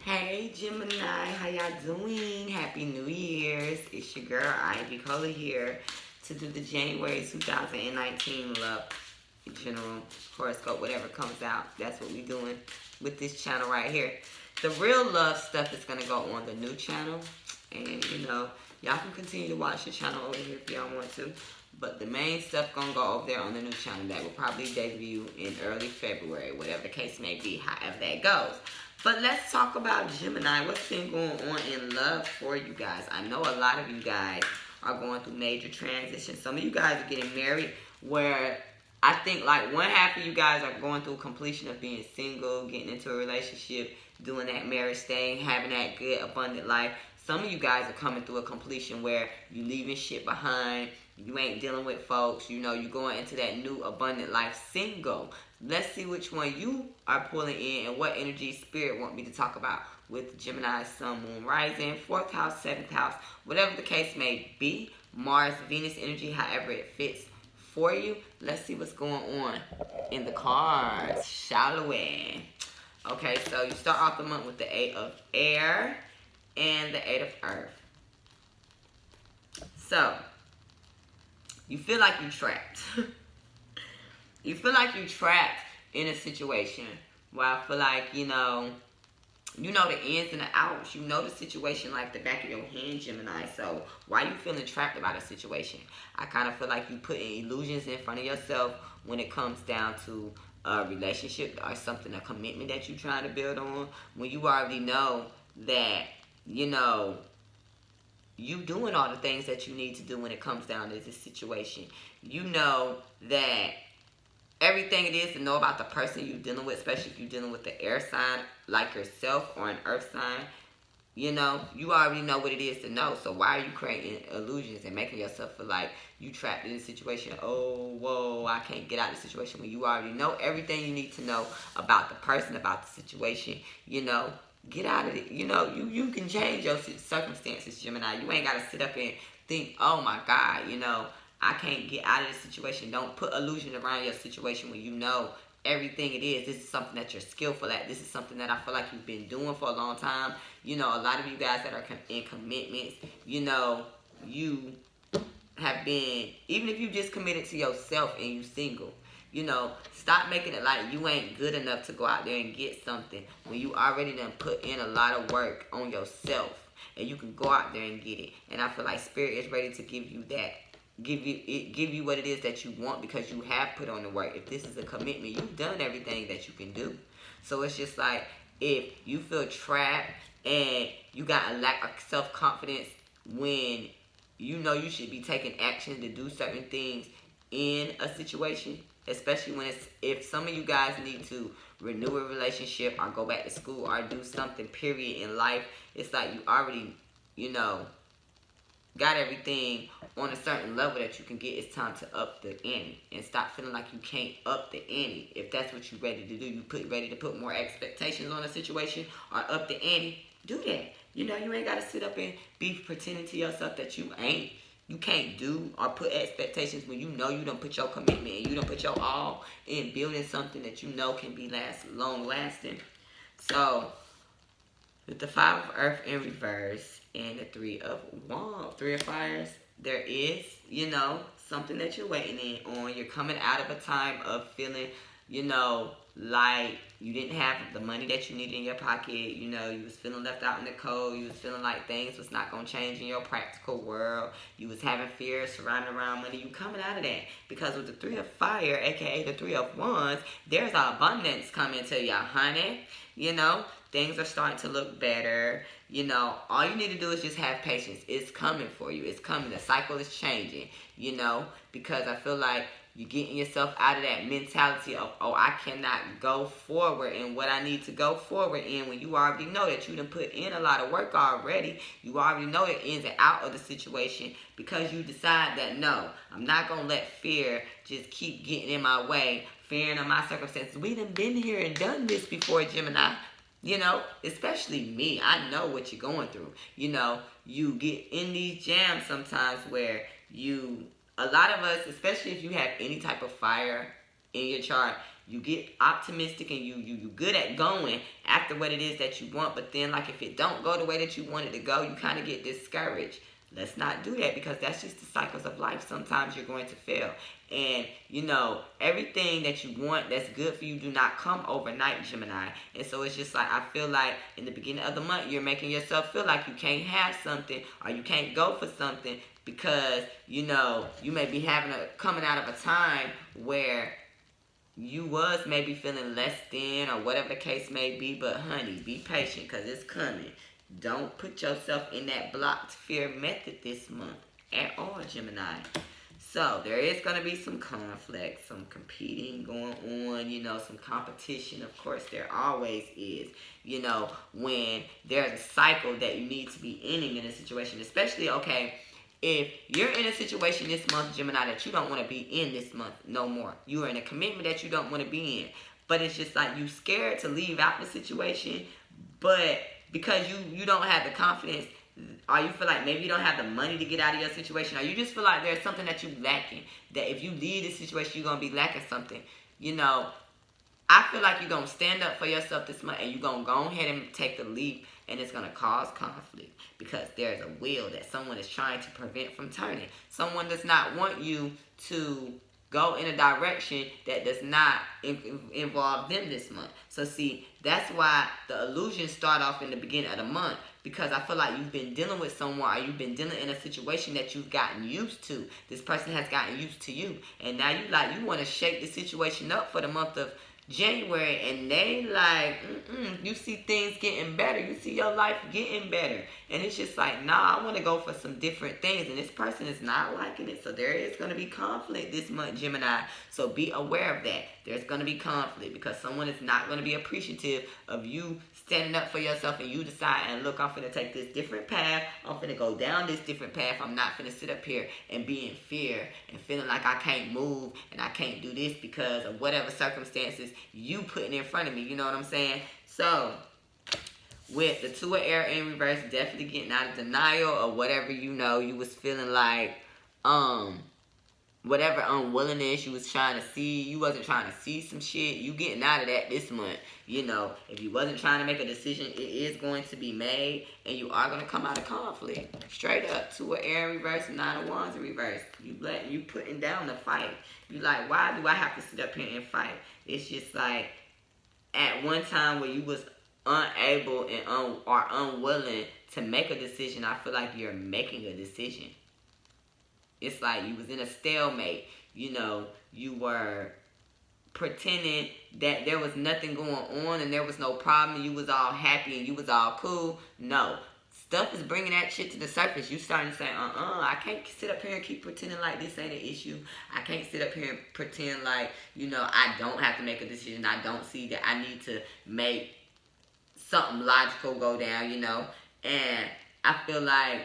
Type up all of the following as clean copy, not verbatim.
Hey Gemini, how y'all doing? Happy New Year's. It's your girl Ivy Cola here to do the January 2019 love general horoscope, whatever comes out. That's what we doing with this channel right here. The real love stuff is gonna go on the new channel, and y'all can continue to watch the channel over here if y'all want to. But the main stuff gonna go over there on the new channel that will probably debut in early February, whatever the case may be, however that goes. But let's talk about Gemini. What's been going on in love for you guys? I know a lot of you guys are going through major transitions. Some of you guys are getting married, where I think like one half of you guys are going through completion of being single, getting into a relationship, doing that marriage thing, having that good abundant life. Some of you guys are coming through a completion where you leaving shit behind. You ain't dealing with folks. You going into that new abundant life single. Let's see which one you are pulling in and what energy spirit want me to talk about with Gemini, Sun, Moon, Rising, 4th house, 7th house, whatever the case may be. Mars, Venus energy, however it fits for you. Let's see what's going on in the cards, shall we? Okay, so you start off the month with the 8 of air and the 8 of earth. So, you feel like you're trapped. You feel like you're trapped in a situation where I feel like, you know the ins and the outs. You know the situation like the back of your hand, Gemini. So why are you feeling trapped about a situation? I kind of feel like you putting illusions in front of yourself when it comes down to a relationship or something, a commitment that you're trying to build on, when you already know that, you doing all the things that you need to do when it comes down to this situation. You know that everything it is to know about the person you're dealing with, especially if you're dealing with the air sign like yourself or an earth sign, you already know what it is to know. So why are you creating illusions and making yourself feel like you trapped in a situation? Oh, whoa, I can't get out of the situation, when you already know everything you need to know about the person, about the situation. Get out of it. You can change your circumstances, Gemini. You ain't got to sit up and think, oh my God, I can't get out of this situation. Don't put illusion around your situation when you know everything it is. This is something that you're skillful at. This is something that I feel like you've been doing for a long time. A lot of you guys that are in commitments, you have been, even if you just committed to yourself and you single, stop making it like you ain't good enough to go out there and get something when you already done put in a lot of work on yourself, and you can go out there and get it. And I feel like Spirit is ready to give you that. Give you what it is that you want, because you have put on the work. If this is a commitment, you've done everything that you can do. So it's just like, if you feel trapped and you got a lack of self-confidence when you should be taking action to do certain things in a situation, especially when if some of you guys need to renew a relationship or go back to school or do something period in life, it's like you already got everything on a certain level that you can get. It's time to up the ante and stop feeling like you can't up the ante. If that's what you're ready to do, ready to put more expectations on a situation or up the ante, do that. You ain't got to sit up and be pretending to yourself that you can't do or put expectations when you done put your commitment and you done put your all in building something that can be long lasting. So with the 5 of earth in reverse and the 3 of wands, 3 of fires, there is, something that you're waiting in on. You're coming out of a time of feeling, like you didn't have the money that you needed in your pocket. You was feeling left out in the cold. You was feeling like things was not going to change in your practical world. You was having fears surrounding around money. You coming out of that, because with the 3 of fire, aka the 3 of wands, there's an abundance coming to you, honey. Things are starting to look better. All you need to do is just have patience. It's coming for you. It's coming. The cycle is changing, because I feel like you're getting yourself out of that mentality of, oh, I cannot go forward in what I need to go forward in, when you already know that you done put in a lot of work already. You already know the ins and out of the situation, because you decide that, no, I'm not going to let fear just keep getting in my way, fearing of my circumstances. We done been here and done this before, Gemini. Especially me. I know what you're going through. You get in these jams sometimes where a lot of us, especially if you have any type of fire in your chart, You get optimistic and you good at going after what it is that you want, but then like if it don't go the way that you want it to go, you kind of get discouraged. Let's not do that, because that's just the cycles of life. Sometimes you're going to fail. And, everything that you want that's good for you do not come overnight, Gemini. And so it's just like, I feel like in the beginning of the month, you're making yourself feel like you can't have something or you can't go for something because, you may be coming out of a time where you was maybe feeling less than or whatever the case may be. But, honey, be patient because it's coming. Don't put yourself in that blocked fear method this month at all, Gemini. So, there is going to be some conflict, some competing going on, some competition. Of course, there always is. When there's a cycle that you need to be ending in a situation, especially, okay, if you're in a situation this month, Gemini, that you don't want to be in this month no more. You are in a commitment that you don't want to be in. But it's just like you scared to leave out the situation, but because you don't have the confidence, or you feel like maybe you don't have the money to get out of your situation, or you just feel like there's something that you're lacking, that if you leave this situation, you're going to be lacking something. I feel like you're going to stand up for yourself this month, and you're going to go ahead and take the leap, and it's going to cause conflict, because there's a wheel that someone is trying to prevent from turning. Someone does not want you to go in a direction that does not involve them this month. So see, that's why the illusions start off in the beginning of the month, because I feel like you've been dealing with someone, or you've been dealing in a situation that you've gotten used to. This person has gotten used to you, and now you want to shake the situation up for the month of January, and they like, you see things getting better. You see your life getting better. And it's just like, nah, I want to go for some different things. And this person is not liking it. So there is going to be conflict this month, Gemini. So be aware of that. There's going to be conflict because someone is not going to be appreciative of you standing up for yourself and you deciding, look, I'm finna take this different path. I'm finna go down this different path. I'm not finna sit up here and be in fear and feeling like I can't move and I can't do this because of whatever circumstances you putting in front of me. You know what I'm saying? So, with the Two of Air in reverse, definitely getting out of denial or whatever you was feeling like, whatever unwillingness you was trying to see, you wasn't trying to see some shit, you getting out of that this month. If you wasn't trying to make a decision, it is going to be made, and you are going to come out of conflict. Straight up, Two of Air in reverse, Nine of Wands in reverse. You putting down the fight. You like, why do I have to sit up here and fight? It's just like, at one time where you was unable and or unwilling to make a decision, I feel like you're making a decision. It's like you was in a stalemate. You were pretending that there was nothing going on and there was no problem. You was all happy and you was all cool. No. Stuff is bringing that shit to the surface. You starting to say, I can't sit up here and keep pretending like this ain't an issue. I can't sit up here and pretend like, I don't have to make a decision. I don't see that I need to make something logical go down, And I feel like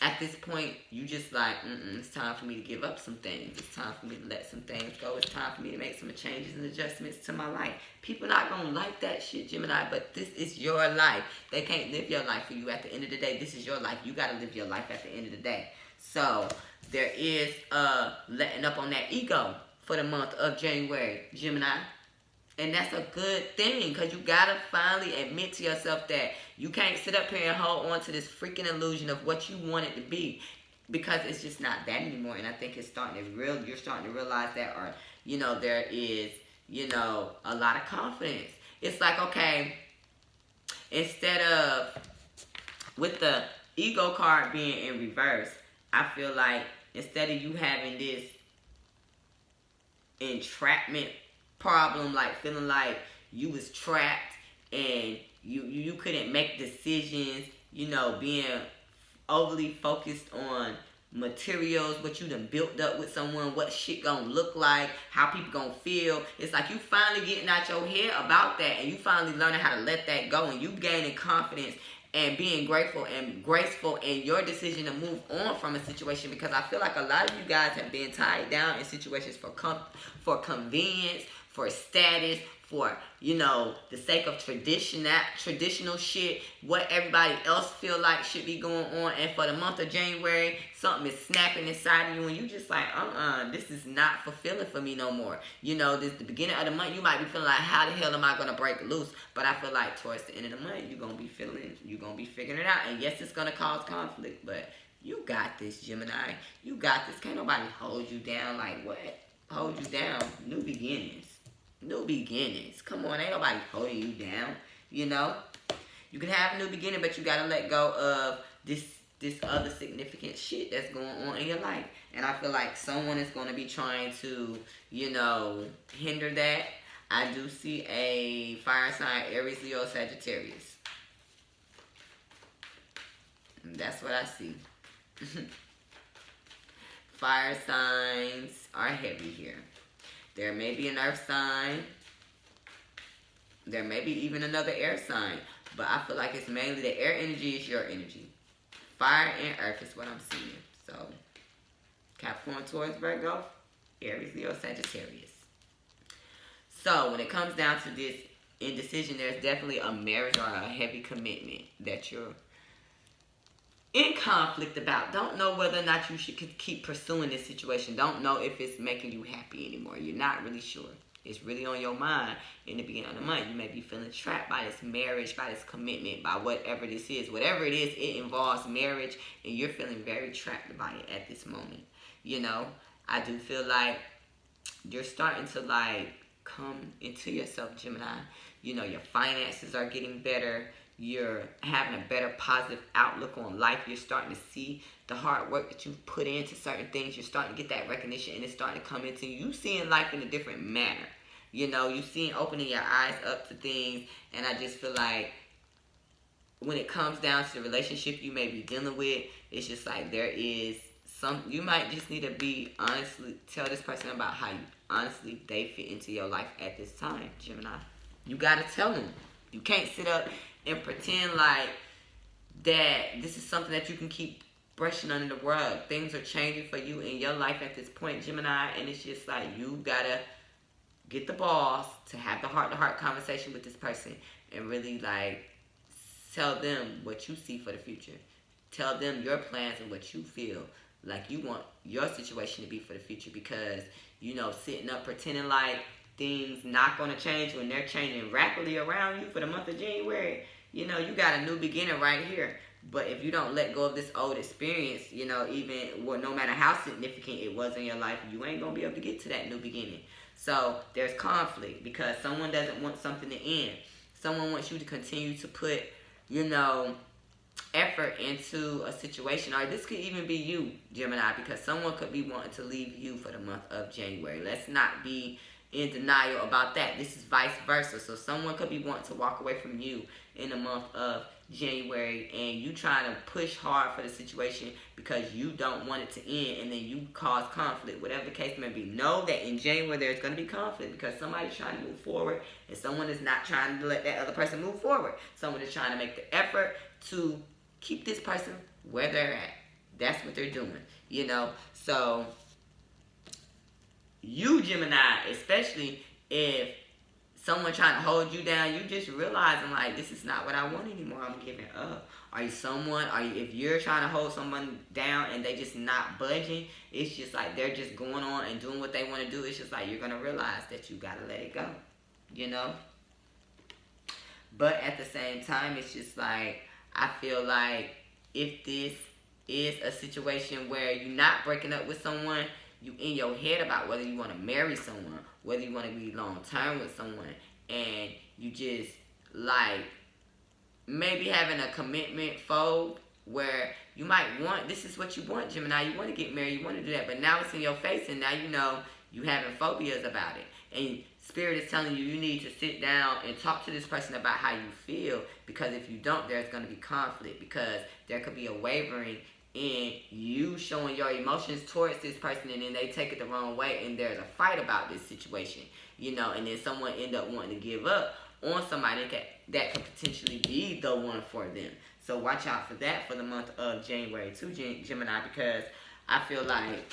at this point, you just like, it's time for me to give up some things. It's time for me to let some things go. It's time for me to make some changes and adjustments to my life. People not going to like that shit, Gemini, but this is your life. They can't live your life for you at the end of the day. This is your life. You got to live your life at the end of the day. So, there is letting up on that ego for the month of January, Gemini. And that's a good thing, because you got to finally admit to yourself that you can't sit up here and hold on to this freaking illusion of what you want it to be, because it's just not that anymore. And I think it's you're starting to realize that, or, there is, a lot of confidence. It's like, okay, instead of, with the ego card being in reverse, I feel like instead of you having this entrapment problem, like feeling like you was trapped and you couldn't make decisions, being overly focused on materials, what you done built up with someone, what shit gonna look like, how people gonna feel. It's like you finally getting out your head about that, and you finally learning how to let that go, and you gaining confidence and being grateful and graceful in your decision to move on from a situation, because I feel like a lot of you guys have been tied down in situations for convenience, for status, for, you know, the sake of traditional shit, what everybody else feel like should be going on. And for the month of January, something is snapping inside of you and you just like, this is not fulfilling for me no more. You know, this the beginning of the month, you might be feeling like, how the hell am I going to break loose? But I feel like towards the end of the month, you're going to be figuring it out. And yes, it's going to cause conflict, but you got this, Gemini. You got this. Can't nobody hold you down. Like, what? Hold you down? New beginnings. New beginnings. Come on, ain't nobody holding you down. You know? You can have a new beginning, but you gotta let go of this other significant shit that's going on in your life. And I feel like someone is going to be trying to, you know, hinder that. I do see a fire sign, Aries, Leo, Sagittarius. And that's what I see. Fire signs are heavy here. There may be an earth sign. There may be even another air sign. But I feel like it's mainly the air energy is your energy. Fire and earth is what I'm seeing. So, Capricorn, Taurus, Virgo, Aries, Leo, Sagittarius. So, when it comes down to this indecision, there's definitely a marriage or a heavy commitment that you're in conflict about. Don't know whether or not you should keep pursuing this situation. Don't know if it's making you happy anymore. You're not really sure. It's really on your mind in the beginning of the month. You may be feeling trapped by this marriage, by this commitment, by whatever this is. Whatever it is, it involves marriage, and you're feeling very trapped by it at this moment. You know, I do feel like you're starting to, like, come into yourself, Gemini. You know, your finances are getting better. You're having a better positive outlook on life. You're starting to see the hard work that you've put into certain things. You're starting to get that recognition, and it's starting to come into you. You seeing life in a different manner. You know, you seeing opening your eyes up to things. And I just feel like when it comes down to the relationship you may be dealing with, it's just like there is some, you might just need to be honestly, tell this person about how you honestly they fit into your life at this time, Gemini. You got to tell them. You can't sit up and pretend like that this is something that you can keep brushing under the rug. Things are changing for you in your life at this point, Gemini, and it's just like you gotta get the balls to have the heart-to-heart conversation with this person and really, like, tell them what you see for the future. Tell them your plans and what you feel like you want your situation to be for the future, because, you know, sitting up pretending like things not going to change when they're changing rapidly around you for the month of January, you know, you got a new beginning right here. But if you don't let go of this old experience, you know, even, well, no matter how significant it was in your life, you ain't going to be able to get to that new beginning. So there's conflict because someone doesn't want something to end. Someone wants you to continue to put, you know, effort into a situation. Or this could even be you, Gemini, because someone could be wanting to leave you for the month of January. Let's not be in denial about that. This is vice versa. So someone could be wanting to walk away from you in the month of January, and you trying to push hard for the situation because you don't want it to end, and then you cause conflict, whatever the case may be. Know that in January there's going to be conflict because somebody's trying to move forward and someone is not trying to let that other person move forward. Someone is trying to make the effort to keep this person where they're at. That's what they're doing, you know. So you, Gemini, especially if someone trying to hold you down, you just realizing, like, this is not what I want anymore. I'm giving up. If you're trying to hold someone down and they just not budging, it's just like they're just going on and doing what they want to do. It's just like you're going to realize that you got to let it go, you know? But at the same time, it's just like, I feel like if this is a situation where you're not breaking up with someone, you in your head about whether you want to marry someone, whether you want to be long-term with someone, and you just, like, maybe having a commitment phobe where you might want, this is what you want, Gemini, you want to get married, you want to do that, but now it's in your face, and now you know you having phobias about it. And Spirit is telling you need to sit down and talk to this person about how you feel, because if you don't, there's going to be conflict, because there could be a wavering in you showing your emotions towards this person, and then they take it the wrong way, and there's a fight about this situation, you know, and then someone end up wanting to give up on somebody that could potentially be the one for them. So watch out for that for the month of January too, Gemini, because I feel like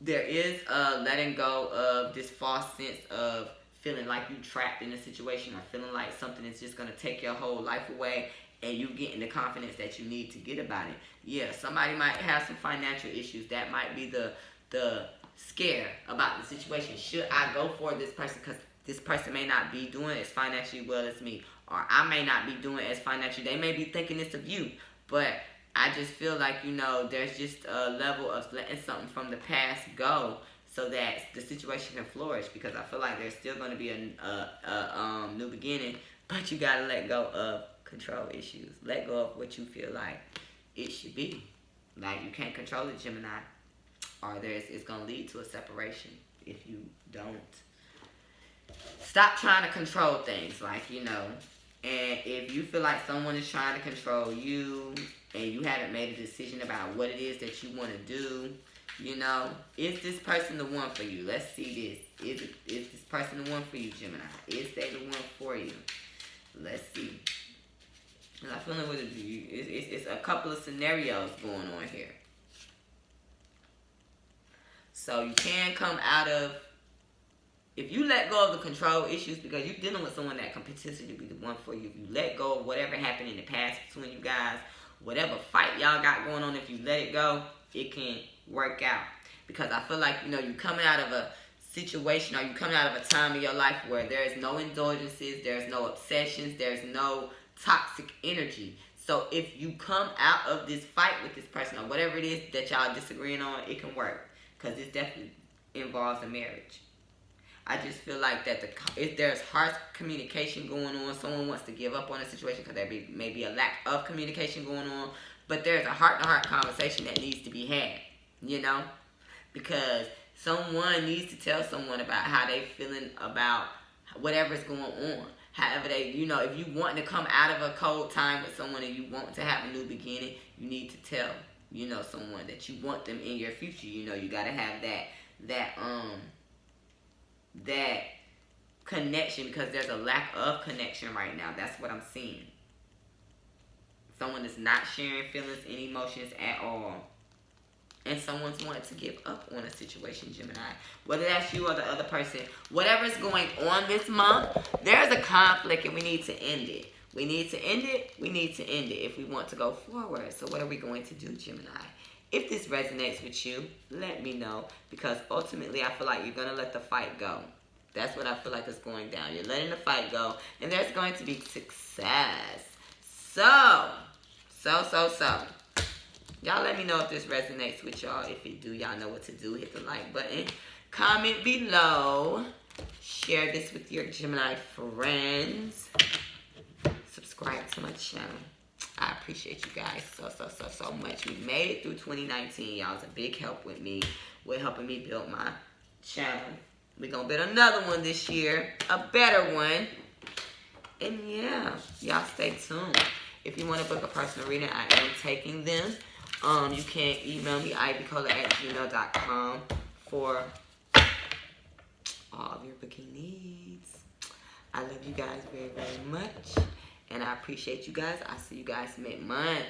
there is a letting go of this false sense of feeling like you trapped in a situation or feeling like something is just going to take your whole life away, and you getting the confidence that you need to get about it. Yeah, somebody might have some financial issues. That might be the scare about the situation. Should I go for this person because this person may not be doing as financially well as me, or I may not be doing as financially. They may be thinking this of you, but I just feel like, there's just a level of letting something from the past go so that the situation can flourish, because I feel like there's still going to be a new beginning, but you got to let go of control issues. Let go of what you feel like it should be. Like, you can't control it, Gemini, or it's going to lead to a separation if you don't. Stop trying to control things, and if you feel like someone is trying to control you and you haven't made a decision about what it is that you want to do, is this person the one for you? Let's see this. Is this person the one for you, Gemini? Is they the one for you? Let's see. I feel like it's a couple of scenarios going on here. So you can come out of, if you let go of the control issues because you're dealing with someone that can potentially be the one for you. If you let go of whatever happened in the past between you guys, whatever fight y'all got going on, if you let it go, it can work out. Because I feel like, you coming out of a situation, or you coming out of a time in your life where there's no indulgences, there's no obsessions, there's no toxic energy. So if you come out of this fight with this person or whatever it is that y'all disagreeing on, it can work. Because it definitely involves a marriage. I just feel like that if there's harsh communication going on, someone wants to give up on a situation because there may be a lack of communication going on, but there's a heart-to-heart conversation that needs to be had, because someone needs to tell someone about how they feeling about whatever's going on. However they, if you want to come out of a cold time with someone and you want to have a new beginning, you need to tell, someone that you want them in your future. You got to have that connection, because there's a lack of connection right now. That's what I'm seeing. Someone is not sharing feelings and emotions at all. And someone's wanted to give up on a situation, Gemini. Whether that's you or the other person, whatever's going on this month, there's a conflict and we need to end it. We need to end it. We need to end it if we want to go forward. So what are we going to do, Gemini? If this resonates with you, let me know, because ultimately I feel like you're going to let the fight go. That's what I feel like is going down. You're letting the fight go, and there's going to be success. So. Y'all let me know if this resonates with y'all. If it do, y'all know what to do. Hit the like button. Comment below. Share this with your Gemini friends. Subscribe to my channel. I appreciate you guys so much. We made it through 2019. Y'all was a big help with me. With helping me build my channel. We're going to build another one this year. A better one. And yeah, y'all stay tuned. If you want to book a personal reading, I am taking them. You can email me, ivycola@gmail.com, for all of your booking needs. I love you guys very, very much. And I appreciate you guys. I'll see you guys mid-month.